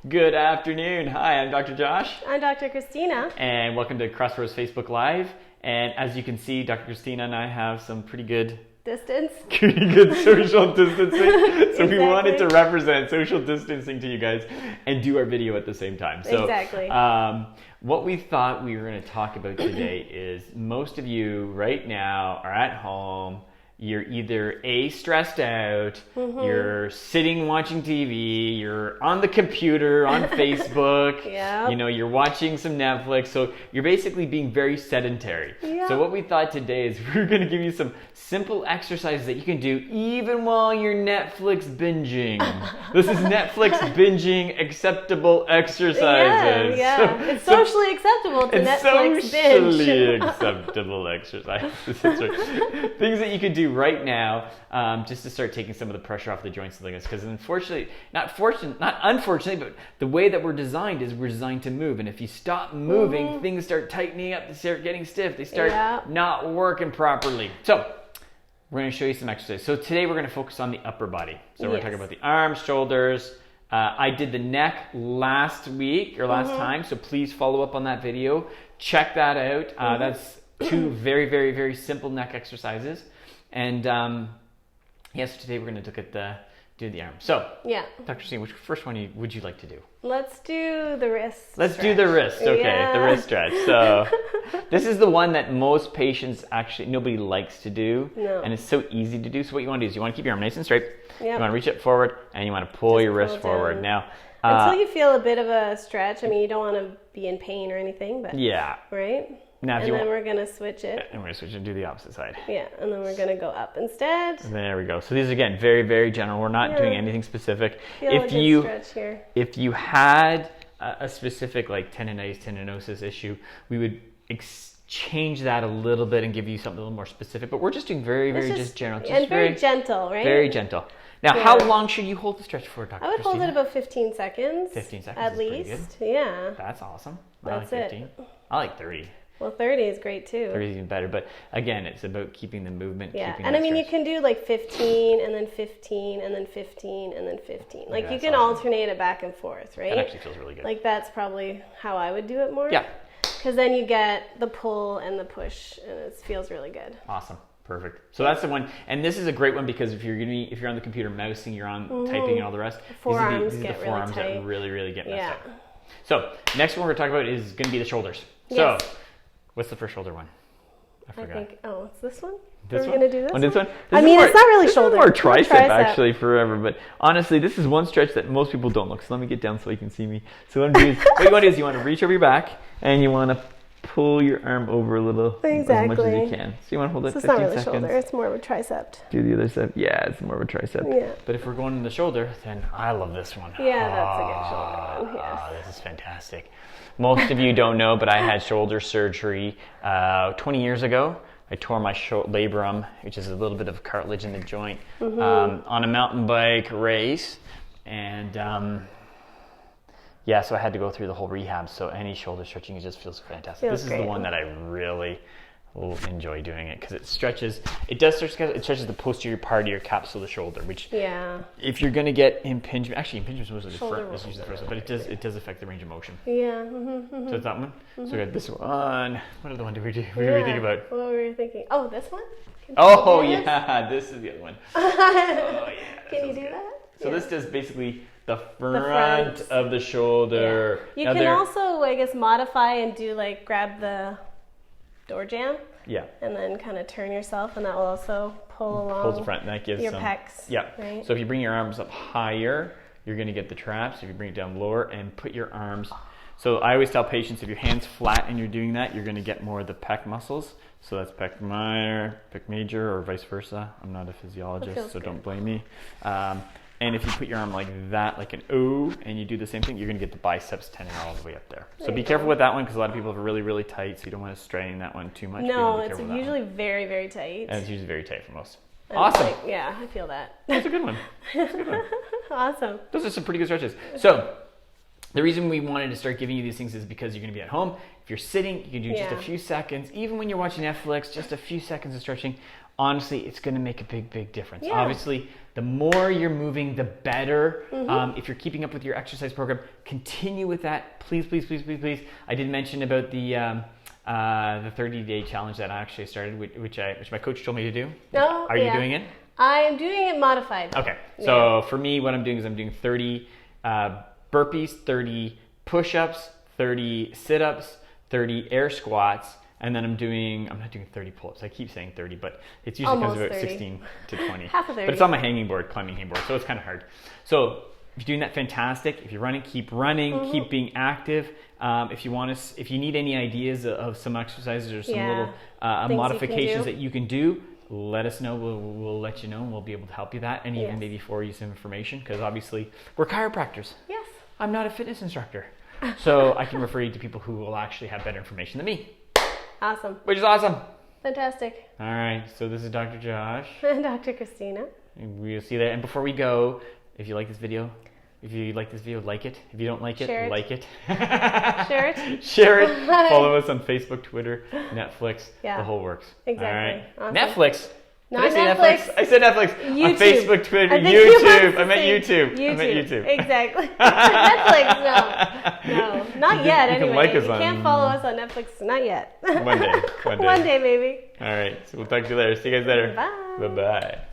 Good afternoon. Hi, I'm Dr. Josh. I'm Dr. Kristina. And welcome to Crossroads Facebook Live. And as you can see, Dr. Kristina and I have some pretty good social distancing. So we wanted to represent social distancing to you guys and do our video at the same time. So exactly. What we thought we were going to talk about today is most of you right now are at home. You're either stressed out, you're sitting watching TV, you're on the computer, on Facebook, Yep. You're watching some Netflix. So you're basically being very sedentary. Yep. So what we thought today is we're going to give you some simple exercises that you can do even while you're Netflix binging. This is Netflix binging acceptable exercises. Yeah. So, it's socially acceptable to Netflix binge. Socially acceptable exercises. That's right. Things that you could do right now, just to start taking some of the pressure off the joints and ligaments. Because unfortunately, not unfortunately, but the way that we're designed is we're designed to move. And if you stop moving, things start tightening up, they start getting stiff, they start not working properly. So we're going to show you some exercises. So today we're going to focus on the upper body. So we're talking about the arms, shoulders. I did the neck last week or last time, so please follow up on that video. Check that out. That's two very, very, very simple neck exercises. And yes, today we're going to look at do the arm. So, Dr. C, which first one would you like to do? Let's do the wrist. Let's do the wrist. Okay, the wrist stretch. So, this is the one that most patients nobody likes to do, and it's so easy to do. So, what you want to do is you want to keep your arm nice and straight. You want to reach it forward, and you want to pull your wrist forward. Now, until you feel a bit of a stretch. I mean, you don't want to be in pain or anything, but right. Now, and then we're going to switch it. And we're going to switch it and do the opposit side. Yeah, and then we're going to go up instead. There we go. So these, again, very, very general. We're not doing anything specific. If you had a specific like tendinosis issue, we would change that a little bit and give you something a little more specific. But we're just doing very, very just general. And very gentle, right? Very gentle. Now, how long should you hold the stretch for, Dr. I would hold Kristina? it about 15 seconds. 15 seconds at is least. pretty good. Yeah. That's awesome. That's I like 15. I like 30. Well, 30 is great too. 30 is even better, but again, it's about keeping the movement. Yeah, keeping and I mean, stretch. you can do like 15 and then 15 and then 15 and then 15. Like you can alternate it back and forth, right? That actually feels really good. Like that's probably how I would do it more. Yeah. Because then you get the pull and the push, and it feels really good. Awesome. Perfect. So that's the one, and this is a great one because if you're on the computer mousing, you're on typing and all the rest. Forearms these are get the forearms really tight. that really get messed up. So next one we're going to talk about is going to be the shoulders. Yes. So what's the first shoulder one? I forgot. It's this one? This Are we one? going to do this? This one? I mean, it's not really shoulder. More tricep actually forever, but honestly, this is one stretch that most people don't look. So let me get down so you can see me. So what you want to do is you want to reach over your back and you want to pull your arm over a little as much as you can. So you want to hold it 15 seconds. It's not really shoulder, it's more of a tricep. Do the other side. Yeah, it's more of a tricep. Yeah. But if we're going in the shoulder, then I love this one. Yeah, that's a good shoulder one. Yes. This is fantastic. Most of you don't know, but I had shoulder surgery 20 years ago. I tore my labrum, which is a little bit of cartilage in the joint, on a mountain bike race. And so I had to go through the whole rehab. So any shoulder stretching, it just feels fantastic. This is the one that I really enjoy doing it because it stretches. It stretches the posterior part of your capsule of the shoulder, which if you're going to get impingement, actually impingement is mostly the front, is usually the first one, but it does affect the range of motion. Yeah. So it's that one. So we got this one. What other one did we do? What did we think about? What were you thinking? Oh, this one? This is the other one. Can you do that? So this does basically the front of the shoulder. Yeah. You can also, I guess, modify and do like grab the door jamb. Yeah. And then kind of turn yourself, and that will also pull along. Pulls the front, and that gives your pecs. Yeah. Right? So if you bring your arms up higher, you're going to get the traps. If you bring it down lower and put your arms. So I always tell patients if your hand's flat and you're doing that, you're going to get more of the pec muscles. So that's pec minor, pec major, or vice versa. I'm not a physiologist, so don't blame me. And if you put your arm like that, like an O, and you do the same thing, you're going to get the biceps tendon all the way up there. So be careful with that one because a lot of people are really, really tight, so you don't want to strain that one too much. No, it's usually very, very tight. And it's usually very tight for most. Awesome. I feel that. That's a good one. Awesome. Those are some pretty good stretches. So The reason we wanted to start giving you these things is because you're going to be at home. If you're sitting, you can do just a few seconds. Even when you're watching Netflix, just a few seconds of stretching. Honestly, it's going to make a big, big difference. Yeah. Obviously, the more you're moving, the better. If you're keeping up with your exercise program, continue with that. Please, please, please, please, please. I did mention about the 30-day challenge that I actually started, which my coach told me to do. Oh, Are you doing it? I am doing it modified. Okay. So for me, what I'm doing is I'm doing 30 burpees, 30 push-ups, 30 sit-ups, 30 air squats, and then I'm not doing 30 pull-ups. I keep saying 30, but it usually comes about 16 to 20. Half of 30. But it's on my climbing hanging board, so it's kind of hard. So if you're doing that, fantastic. If you're running, keep running, keep being active. If you need any ideas of some exercises or some little modifications that you can do, let us know. We'll let you know, and we'll be able to help you that, and even maybe forward you some information, because obviously we're chiropractors. Yes. I'm not a fitness instructor, so I can refer you to people who will actually have better information than me. Awesome. Which is awesome. Fantastic. All right, so this is Dr. Josh. And Dr. Kristina. We'll see you there. And before we go, if you like this video, like it. If you don't like it, like it. Share it. Share it. Follow us on Facebook, Twitter, Netflix. Yeah. The whole works. Exactly. All right. Awesome. Netflix. Not Did I say Netflix. I said Netflix. YouTube. On Facebook, Twitter, I think you YouTube. I meant YouTube. Exactly. Netflix, no. Not yet, you anyway. Can like us you can't follow us on Netflix, not yet. One day. One day, maybe. All right. So we'll talk to you later. See you guys later. Bye. Bye-bye.